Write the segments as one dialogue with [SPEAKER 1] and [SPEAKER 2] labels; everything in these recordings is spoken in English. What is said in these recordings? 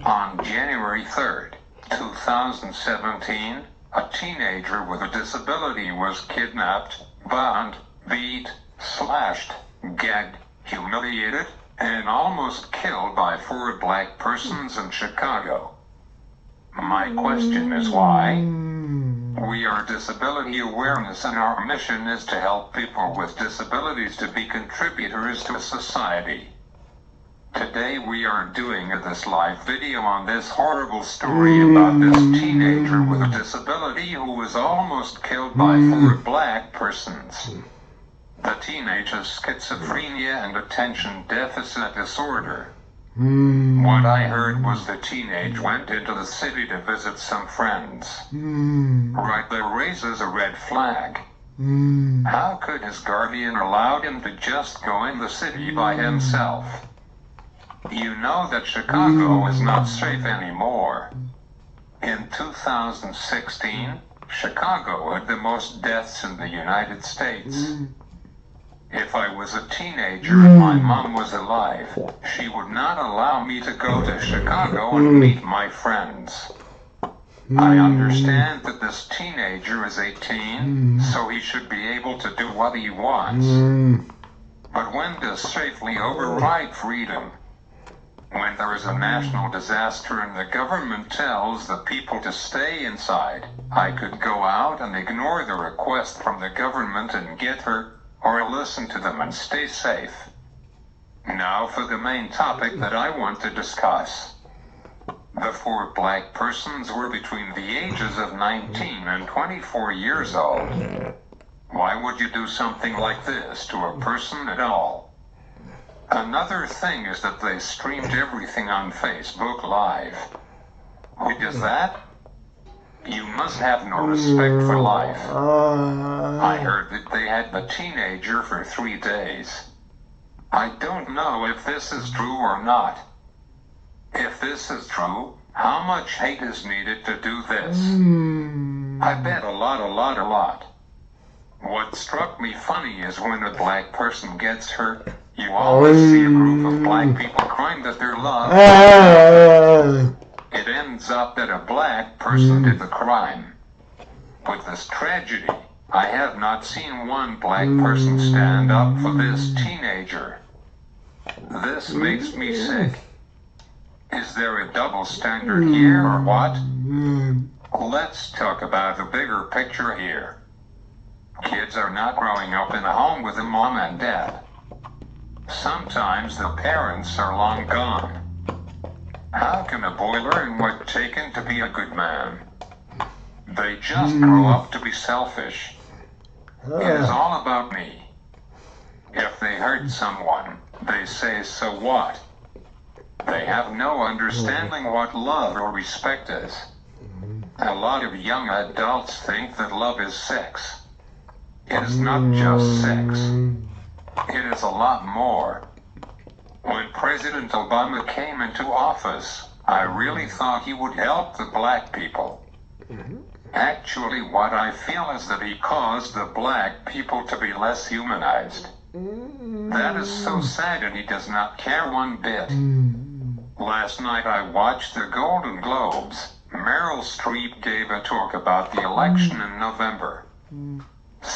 [SPEAKER 1] On January 3rd, 2017, a teenager with a disability was kidnapped, bound, beat, slashed, gagged, humiliated, and almost killed by 4 black persons in Chicago. My question is why? We are Disability Awareness, and our mission is to help people with disabilities to be contributors to society. Today we are doing this live video on this horrible story about this teenager with a disability who was almost killed by 4 black persons. The teenage has schizophrenia and attention deficit disorder. What I heard was the teenage went into the city to visit some friends. Right there raises a red flag. How could his guardian allow him to just go in the city by himself? You know that Chicago is not safe anymore. In 2016, Chicago had the most deaths in the United States. If I was a teenager and my mom was alive, she would not allow me to go to Chicago and meet my friends. I understand that this teenager is 18, so he should be able to do what he wants. But when does safely override freedom? When there is a national disaster and the government tells the people to stay inside, I could go out and ignore the request from the government and get hurt, or listen to them and stay safe. Now for the main topic that I want to discuss. The 4 black persons were between the ages of 19 and 24 years old. Why would you do something like this to a person at all? Another thing is that they streamed everything on Facebook Live. Who does that? You must have no respect for life. I heard that they had the teenager for 3 days. I don't know if this is true or not. If this is true, how much hate is needed to do this? I bet a lot. What struck me funny is when a black person gets hurt, you always see a group of black people crying that they're loved. It ends up that a black person did the crime. With this tragedy, I have not seen one black person stand up for this teenager. This makes me sick. Is there a double standard here or what? Let's talk about the bigger picture here. Kids are not growing up in a home with a mom and dad. Sometimes the parents are long gone. How can a boy learn what's taken to be a good man? They just grow up to be selfish. It is all about me. If they hurt someone, they say, so what? They have no understanding what love or respect is. A lot of young adults think that love is sex. It is not just sex. It is a lot more. When President Obama came into office, I really thought he would help the black people. Actually, what I feel is that he caused the black people to be less humanized. That is so sad, and he does not care one bit. Last night I watched the Golden Globes. Meryl Streep gave a talk about the election in November.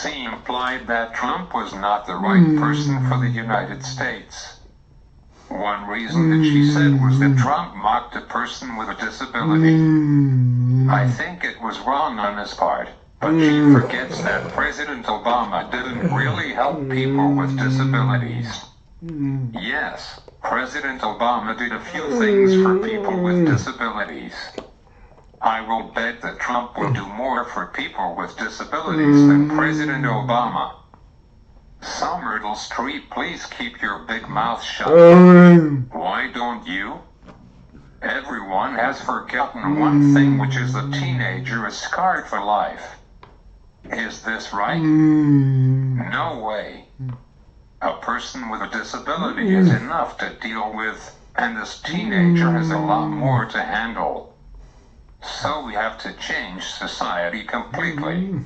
[SPEAKER 1] She implied that Trump was not the right person for the United States. One reason that she said was that Trump mocked a person with a disability. I think it was wrong on his part, but she forgets that President Obama didn't really help people with disabilities. Yes, President Obama did a few things for people with disabilities. I will bet that Trump will do more for people with disabilities than President Obama. So Meryl Streep, please keep your big mouth shut. Why don't you? Everyone has forgotten one thing, which is the teenager is scarred for life. Is this right? No way. A person with a disability is enough to deal with, and this teenager has a lot more to handle. So we have to change society completely.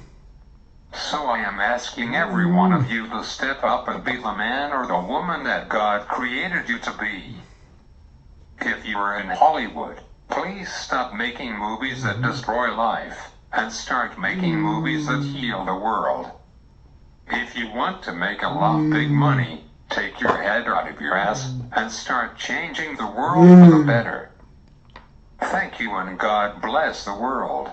[SPEAKER 1] So I am asking every one of you to step up and be the man or the woman that God created you to be. If you are in Hollywood, Please stop making movies that destroy life, and start making movies that heal the world. If you want to make a lot of big money, take your head out of your ass and start changing the world for the better. Thank you and God bless the world.